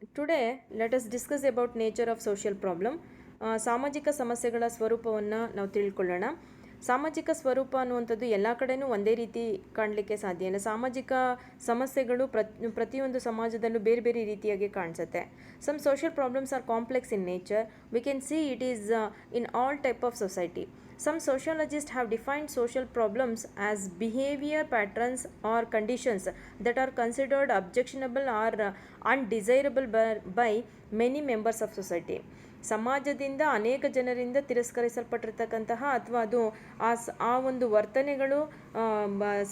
Today, let us discuss about nature of social problem. ಸಾಮಾಜಿಕ ಸಮಸ್ಯೆಗಳ ಸ್ವರೂಪವನ್ನು ನಾವು ತಿಳ್ಕೊಳ್ಳೋಣ. ಸಾಮಾಜಿಕ ಸ್ವರೂಪ ಅನ್ನುವಂಥದ್ದು ಎಲ್ಲ ಕಡೆನೂ ಒಂದೇ ರೀತಿ ಕಾಣಲಿಕ್ಕೆ ಸಾಧ್ಯ ಇಲ್ಲ. ಸಾಮಾಜಿಕ ಸಮಸ್ಯೆಗಳು ಪ್ರತಿಯೊಂದು ಸಮಾಜದಲ್ಲೂ ಬೇರೆ ಬೇರೆ ರೀತಿಯಾಗಿ ಕಾಣಿಸುತ್ತೆ. Some social problems are complex in nature. We can see it is in all type of society. Some sociologists have defined social problems as behavior patterns or conditions that are considered objectionable or undesirable by many members of society. ಸಮಾಜದಿಂದ ಅನೇಕ ಜನರಿಂದ ತಿರಸ್ಕರಿಸಲ್ಪಟ್ಟಿರ್ತಕ್ಕಂತಹ ಅಥವಾ ಅದು ಆ ಒಂದು ವರ್ತನೆಗಳು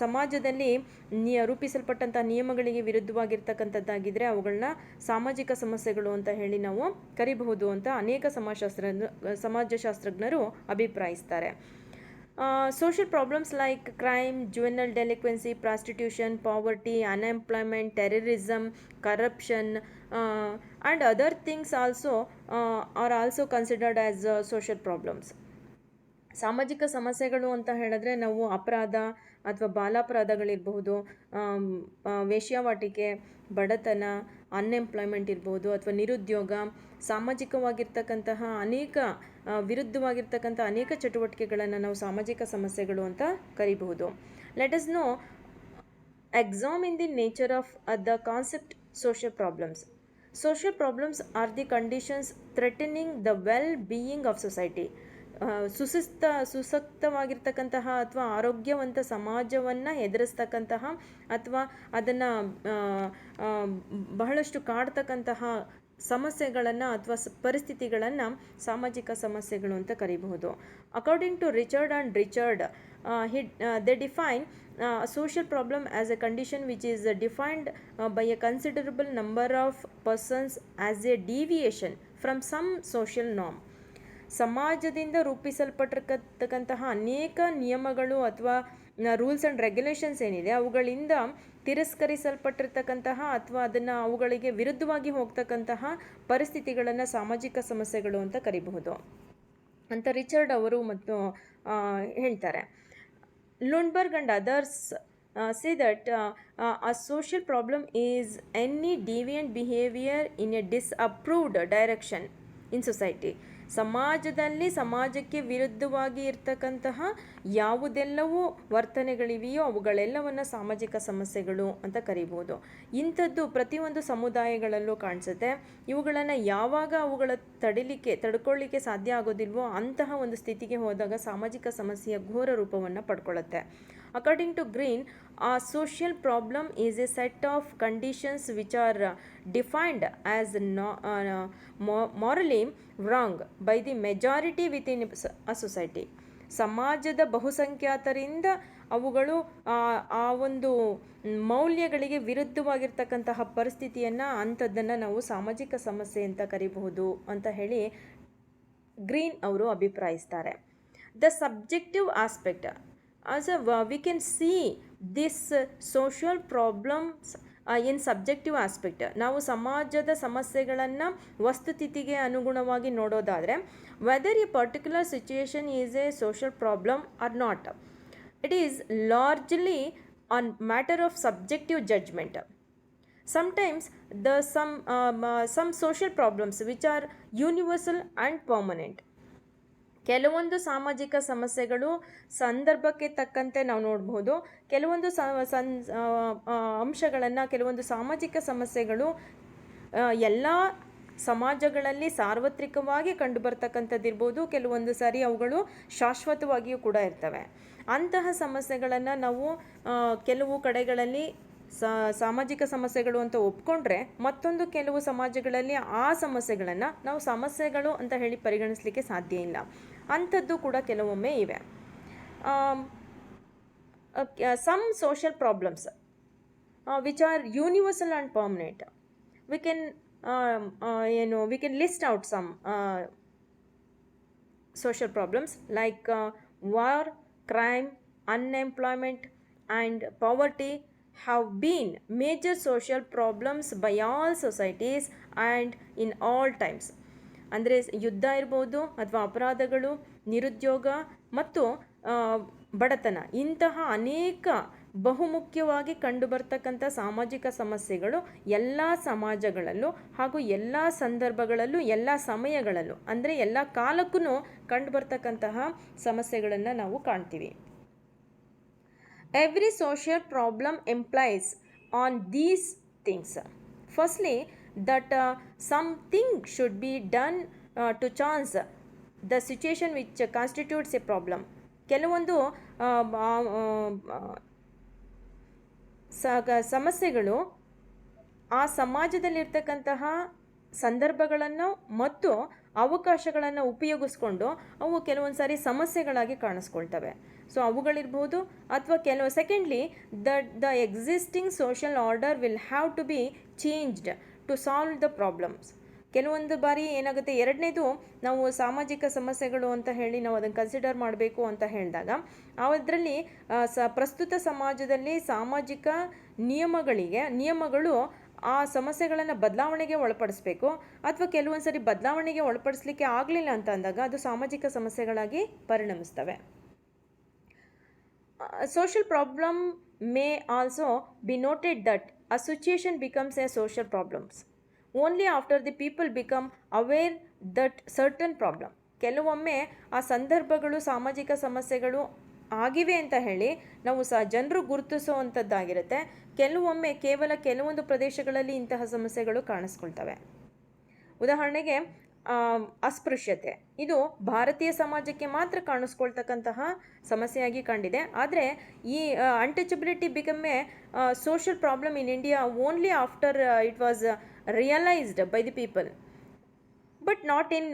ಸಮಾಜದಲ್ಲಿ ರೂಪಿಸಲ್ಪಟ್ಟಂತಹ ನಿಯಮಗಳಿಗೆ ವಿರುದ್ಧವಾಗಿರ್ತಕ್ಕಂಥದ್ದಾಗಿದ್ದರೆ ಅವುಗಳನ್ನ ಸಾಮಾಜಿಕ ಸಮಸ್ಯೆಗಳು ಅಂತ ಹೇಳಿ ನಾವು ಕರಿಬಹುದು ಅಂತ ಅನೇಕ ಸಮಾಜಶಾಸ್ತ್ರಜ್ಞರು ಅಭಿಪ್ರಾಯಿಸ್ತಾರೆ. Social problems like crime, juvenile delinquency, prostitution, poverty, unemployment, terrorism, corruption, and other things also are also considered as social problems. ಸಾಮಾಜಿಕ ಸಮಸ್ಯೆಗಳು ಅಂತ ಹೇಳಿದ್ರೆ ನಾವು ಅಪರಾಧ ಅಥವಾ ಬಾಲಾಪರಾಧಗಳಿರಬಹುದು, ವೇಶ್ಯಾವಾಟಿಕೆ, ಬಡತನ, ಅನ್ಎಂಪ್ಲಾಯ್ಮೆಂಟ್ ಇರ್ಬೋದು ಅಥವಾ ನಿರುದ್ಯೋಗ, ಸಾಮಾಜಿಕವಾಗಿರ್ತಕ್ಕಂತಹ ಅನೇಕ ವಿರುದ್ಧವಾಗಿರ್ತಕ್ಕಂಥ ಅನೇಕ ಚಟುವಟಿಕೆಗಳನ್ನು ನಾವು ಸಾಮಾಜಿಕ ಸಮಸ್ಯೆಗಳು ಅಂತ ಕರಿಬಹುದು. Let us know examine the nature of the concept social problems. Social problems are the conditions threatening the well-being of society. ಸುಸಕ್ತವಾಗಿರ್ತಕ್ಕಂತಹ ಅಥವಾ ಆರೋಗ್ಯವಂತ ಸಮಾಜವನ್ನು ಎದುರಿಸ್ತಕ್ಕಂತಹ ಅಥವಾ ಅದನ್ನು ಬಹಳಷ್ಟು ಕಾಡ್ತಕ್ಕಂತಹ ಸಮಸ್ಯೆಗಳನ್ನು ಅಥವಾ ಪರಿಸ್ಥಿತಿಗಳನ್ನು ಸಾಮಾಜಿಕ ಸಮಸ್ಯೆಗಳು ಅಂತ ಕರೀಬಹುದು. According to Richard and Richard, they define a social problem as a condition which is defined by a considerable number of persons as a deviation from some social norm. ಸಮಾಜದಿಂದ ರೂಪಿಸಲ್ಪಟ್ಟಿರ್ತಕ್ಕಂತಹ ಅನೇಕ ನಿಯಮಗಳು ಅಥವಾ ರೂಲ್ಸ್ ಆ್ಯಂಡ್ ರೆಗ್ಯುಲೇಷನ್ಸ್ ಏನಿದೆ ಅವುಗಳಿಂದ ತಿರಸ್ಕರಿಸಲ್ಪಟ್ಟಿರ್ತಕ್ಕಂತಹ ಅಥವಾ ಅದನ್ನು ಅವುಗಳಿಗೆ ವಿರುದ್ಧವಾಗಿ ಹೋಗ್ತಕ್ಕಂತಹ ಪರಿಸ್ಥಿತಿಗಳನ್ನು ಸಾಮಾಜಿಕ ಸಮಸ್ಯೆಗಳು ಅಂತ ಕರಿಬಹುದು ಅಂತ ರಿಚರ್ಡ್ ಅವರು ಮತ್ತು ಹೇಳ್ತಾರೆ. ಲುಂಡ್ಬರ್ಗ್ and others say that a social problem is any deviant behavior in a disapproved direction in society. ಸಮಾಜಕ್ಕೆ ವಿರುದ್ಧವಾಗಿ ಇರ್ತಕ್ಕಂತಹ ಯಾವುದೆಲ್ಲವೂ ವರ್ತನೆಗಳಿವೆಯೋ ಅವುಗಳೆಲ್ಲವನ್ನು ಸಾಮಾಜಿಕ ಸಮಸ್ಯೆಗಳು ಅಂತ ಕರಿಬೋದು. ಇಂಥದ್ದು ಪ್ರತಿಯೊಂದು ಸಮುದಾಯಗಳಲ್ಲೂ ಕಾಣಿಸುತ್ತೆ. ಇವುಗಳನ್ನು ಯಾವಾಗ ಅವುಗಳ ತಡ್ಕೊಳ್ಳಿಕ್ಕೆ ಸಾಧ್ಯ ಆಗೋದಿಲ್ವೋ ಅಂತಹ ಒಂದು ಸ್ಥಿತಿಗೆ ಹೋದಾಗ ಸಾಮಾಜಿಕ ಸಮಸ್ಯೆಯ ಘೋರ ರೂಪವನ್ನು ಪಡ್ಕೊಳ್ಳುತ್ತೆ. According to Green, a social problem is a set of conditions which are defined as morally wrong by the majority within a society. ಸಮಾಜದ ಬಹುಸಂಖ್ಯಾತರಿಂದ ಅವುಗಳು ಆ ಒಂದು ಮೌಲ್ಯಗಳಿಗೆ ವಿರುದ್ಧವಾಗಿರ್ತಕ್ಕಂತಹ ಪರಿಸ್ಥಿತಿಯನ್ನು ಅಂಥದ್ದನ್ನು ನಾವು ಸಾಮಾಜಿಕ ಸಮಸ್ಯೆ ಅಂತ ಕರಿಬಹುದು ಅಂತ ಹೇಳಿ ಗ್ರೀನ್ ಅವರು ಅಭಿಪ್ರಾಯಿಸ್ತಾರೆ. The subjective aspect, as we can see this social problems in subjective aspect. ನಾವು ಸಮಾಜದ ಸಮಸ್ಯೆಗಳನ್ನು ವಸ್ತುಸ್ಥಿತಿಗೆ ಅನುಗುಣವಾಗಿ ನೋಡೋದಾದರೆ whether a particular situation is a social problem or not, it is largely an matter of subjective judgement. Sometimes some social problems which are universal and permanent. ಕೆಲವೊಂದು ಸಾಮಾಜಿಕ ಸಮಸ್ಯೆಗಳು ಸಂದರ್ಭಕ್ಕೆ ತಕ್ಕಂತೆ ನಾವು ನೋಡಬಹುದು. ಕೆಲವೊಂದು ಅಂಶಗಳನ್ನು, ಕೆಲವೊಂದು ಸಾಮಾಜಿಕ ಸಮಸ್ಯೆಗಳು ಎಲ್ಲ ಸಮಾಜಗಳಲ್ಲಿ ಸಾರ್ವತ್ರಿಕವಾಗಿ ಕಂಡುಬರ್ತಕ್ಕಂಥದ್ದಿರ್ಬೋದು. ಕೆಲವೊಂದು ಸಾರಿ ಅವುಗಳು ಶಾಶ್ವತವಾಗಿಯೂ ಕೂಡ ಇರ್ತವೆ. ಅಂತಹ ಸಮಸ್ಯೆಗಳನ್ನು ನಾವು ಕೆಲವು ಕಡೆಗಳಲ್ಲಿ ಸಾಮಾಜಿಕ ಸಮಸ್ಯೆಗಳು ಅಂತ ಒಪ್ಕೊಂಡ್ರೆ ಮತ್ತೊಂದು ಕೆಲವು ಸಮಾಜಗಳಲ್ಲಿ ಆ ಸಮಸ್ಯೆಗಳನ್ನು ನಾವು ಸಮಸ್ಯೆಗಳು ಅಂತ ಹೇಳಿ ಪರಿಗಣಿಸಲಿಕ್ಕೆ ಸಾಧ್ಯ ಇಲ್ಲ. ಅಂಥದ್ದು ಕೂಡ ಕೆಲವೊಮ್ಮೆ ಇವೆ. Some social problems which are universal and permanent. We can list out some social problems like war, crime, unemployment and poverty have been major social problems by all societies and in all times. ಅಂದರೆ ಯುದ್ಧ ಇರ್ಬೋದು ಅಥವಾ ಅಪರಾಧಗಳು, ನಿರುದ್ಯೋಗ ಮತ್ತು ಬಡತನ, ಇಂತಹ ಅನೇಕ ಬಹುಮುಖ್ಯವಾಗಿ ಕಂಡುಬರ್ತಕ್ಕಂಥ ಸಾಮಾಜಿಕ ಸಮಸ್ಯೆಗಳು ಎಲ್ಲ ಸಮಾಜಗಳಲ್ಲೂ ಹಾಗೂ ಎಲ್ಲ ಸಂದರ್ಭಗಳಲ್ಲೂ ಎಲ್ಲ ಸಮಯಗಳಲ್ಲೂ ಅಂದರೆ ಎಲ್ಲ ಕಾಲಕ್ಕೂ ಕಂಡುಬರ್ತಕ್ಕಂತಹ ಸಮಸ್ಯೆಗಳನ್ನು ನಾವು ಕಾಣ್ತೀವಿ. Every social problem implies on these things. Firstly, that something should be done to change the situation which constitutes a problem. ಕೆಲವೊಂದು ಸಮಸ್ಯೆಗಳು ಆ ಸಮಾಜದಲ್ಲಿರ್ತಕ್ಕಂತಹ ಸಂದರ್ಭಗಳನ್ನು ಮತ್ತು ಅವಕಾಶಗಳನ್ನು ಉಪಯೋಗಿಸ್ಕೊಂಡು ಅವು ಕೆಲವೊಂದು ಸಾರಿ ಸಮಸ್ಯೆಗಳಾಗಿ ಕಾಣಿಸ್ಕೊಳ್ತವೆ. ಸೊ ಅವುಗಳಿರ್ಬೋದು ಅಥವಾ secondly the existing social order will have to be changed to solve the problems. ಕೆಲವೊಂದು ಬಾರಿ ಏನಾಗುತ್ತೆ, ಎರಡನೇದು ನಾವು ಸಾಮಾಜಿಕ ಸಮಸ್ಯೆಗಳು ಅಂತ ಹೇಳಿ ನಾವು ಅದನ್ನು ಕನ್ಸಿಡರ್ ಮಾಡಬೇಕು ಅಂತ ಹೇಳಿದಾಗ ಅದರಲ್ಲಿ ಪ್ರಸ್ತುತ ಸಮಾಜದಲ್ಲಿ ಸಾಮಾಜಿಕ ನಿಯಮಗಳು ಆ ಸಮಸ್ಯೆಗಳನ್ನು ಬದಲಾವಣೆಗೆ ಒಳಪಡಿಸಬೇಕು ಅಥವಾ ಕೆಲವೊಂದು ಸರಿ ಬದಲಾವಣೆಗೆ ಒಳಪಡಿಸಲಿಕ್ಕೆ ಆಗಲಿಲ್ಲ ಅಂತ ಅಂದಾಗ ಅದು ಸಾಮಾಜಿಕ ಸಮಸ್ಯೆಗಳಾಗಿ ಪರಿಣಮಿಸ್ತವೆ. Social problem may also be noted that a situation becomes a social problem only after the people become aware that certain problem. ಕೆಲವೊಮ್ಮೆ ಆ ಸಂದರ್ಭಗಳು ಸಾಮಾಜಿಕ ಸಮಸ್ಯೆಗಳು ಆಗಿವೆ ಅಂತ ಹೇಳಿ ನಾವು ಜನರು ಗುರುತಿಸುವಂಥದ್ದಾಗಿರುತ್ತೆ. ಕೆಲವೊಮ್ಮೆ ಕೆಲವೊಂದು ಪ್ರದೇಶಗಳಲ್ಲಿ ಇಂತಹ ಸಮಸ್ಯೆಗಳು ಕಾಣಿಸ್ಕೊಳ್ತವೆ. ಉದಾಹರಣೆಗೆ ಅಸ್ಪೃಶ್ಯತೆ, ಇದು ಭಾರತೀಯ ಸಮಾಜಕ್ಕೆ ಮಾತ್ರ ಕಾಣಿಸ್ಕೊಳ್ತಕ್ಕಂತಹ ಸಮಸ್ಯೆಯಾಗಿ ಕಂಡಿದೆ. ಆದರೆ ಈ untouchability become a social problem in India only after it was realised by the people but not in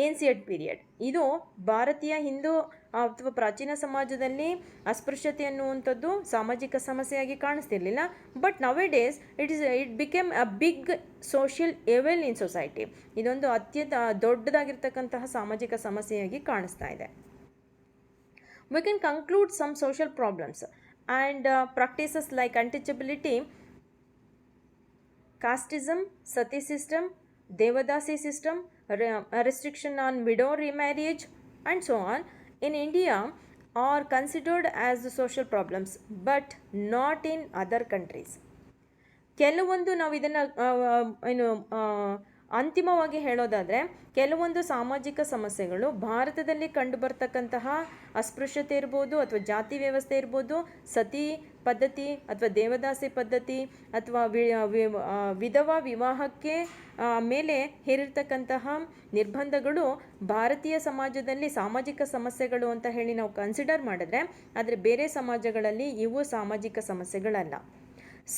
ancient period. ಇದು ಭಾರತೀಯ ಹಿಂದೂ ಅಥವಾ ಪ್ರಾಚೀನ ಸಮಾಜದಲ್ಲಿ ಅಸ್ಪೃಶ್ಯತೆ ಅನ್ನುವಂಥದ್ದು ಸಾಮಾಜಿಕ ಸಮಸ್ಯೆಯಾಗಿ ಕಾಣಿಸ್ತಿರ್ಲಿಲ್ಲ. But now days it became a big social evil in society. ಇದೊಂದು ಅತ್ಯಂತ ದೊಡ್ಡದಾಗಿರ್ತಕ್ಕಂತಹ ಸಾಮಾಜಿಕ ಸಮಸ್ಯೆಯಾಗಿ ಕಾಣಿಸ್ತಾ ಇದೆ. We can conclude some social problems and practices like untouchability, casteism, sati system, devadasi system, restriction on widow remarriage and so on in India are considered as the social problems but not in other countries. ಕೆಲವೊಂದು ನಾವು ಇದನ್ನು ಅಂತಿಮವಾಗಿ ಹೇಳೋದಾದರೆ ಕೆಲವೊಂದು ಸಾಮಾಜಿಕ ಸಮಸ್ಯೆಗಳು ಭಾರತದಲ್ಲಿ ಕಂಡುಬರ್ತಕ್ಕಂತಹ ಅಸ್ಪೃಶ್ಯತೆ ಇರ್ಬೋದು ಅಥವಾ ಜಾತಿ ವ್ಯವಸ್ಥೆ ಇರ್ಬೋದು, ಸತಿ ಪದ್ಧತಿ ಅಥವಾ ದೇವದಾಸಿ ಪದ್ಧತಿ ಅಥವಾ ವಿಧವಾ ವಿವಾಹಕ್ಕೆ ಮೇಲೆ ಹೇರಿರ್ತಕ್ಕಂತಹ ನಿರ್ಬಂಧಗಳು ಭಾರತೀಯ ಸಮಾಜದಲ್ಲಿ ಸಾಮಾಜಿಕ ಸಮಸ್ಯೆಗಳು ಅಂತ ಹೇಳಿ ನಾವು ಕನ್ಸಿಡರ್ ಮಾಡಿದ್ರೆ, ಆದರೆ ಬೇರೆ ಸಮಾಜಗಳಲ್ಲಿ ಇವು ಸಾಮಾಜಿಕ ಸಮಸ್ಯೆಗಳಲ್ಲ.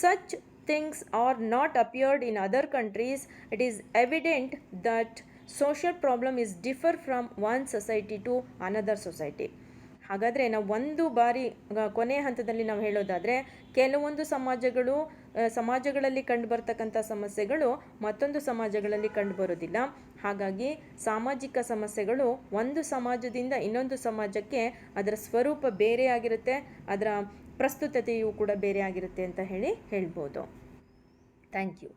Such things are not appeared in other countries. It is evident that social problem is differ from one society to another society. ಹಾಗಾದರೆ ನಾವು ಒಂದು ಬಾರಿ ಕೊನೆಯ ಹಂತದಲ್ಲಿ ನಾವು ಹೇಳೋದಾದರೆ ಕೆಲವೊಂದು ಸಮಾಜಗಳಲ್ಲಿ ಕಂಡುಬರ್ತಕ್ಕಂಥ ಸಮಸ್ಯೆಗಳು ಮತ್ತೊಂದು ಸಮಾಜಗಳಲ್ಲಿ ಕಂಡುಬರೋದಿಲ್ಲ. ಹಾಗಾಗಿ ಸಾಮಾಜಿಕ ಸಮಸ್ಯೆಗಳು ಒಂದು ಸಮಾಜದಿಂದ ಇನ್ನೊಂದು ಸಮಾಜಕ್ಕೆ ಅದರ ಸ್ವರೂಪ ಬೇರೆ ಆಗಿರುತ್ತೆ, ಅದರ ಪ್ರಸ್ತುತತೆಯೂ ಕೂಡ ಬೇರೆ ಆಗಿರುತ್ತೆ ಅಂತ ಹೇಳ್ಬೋದು. Thank you.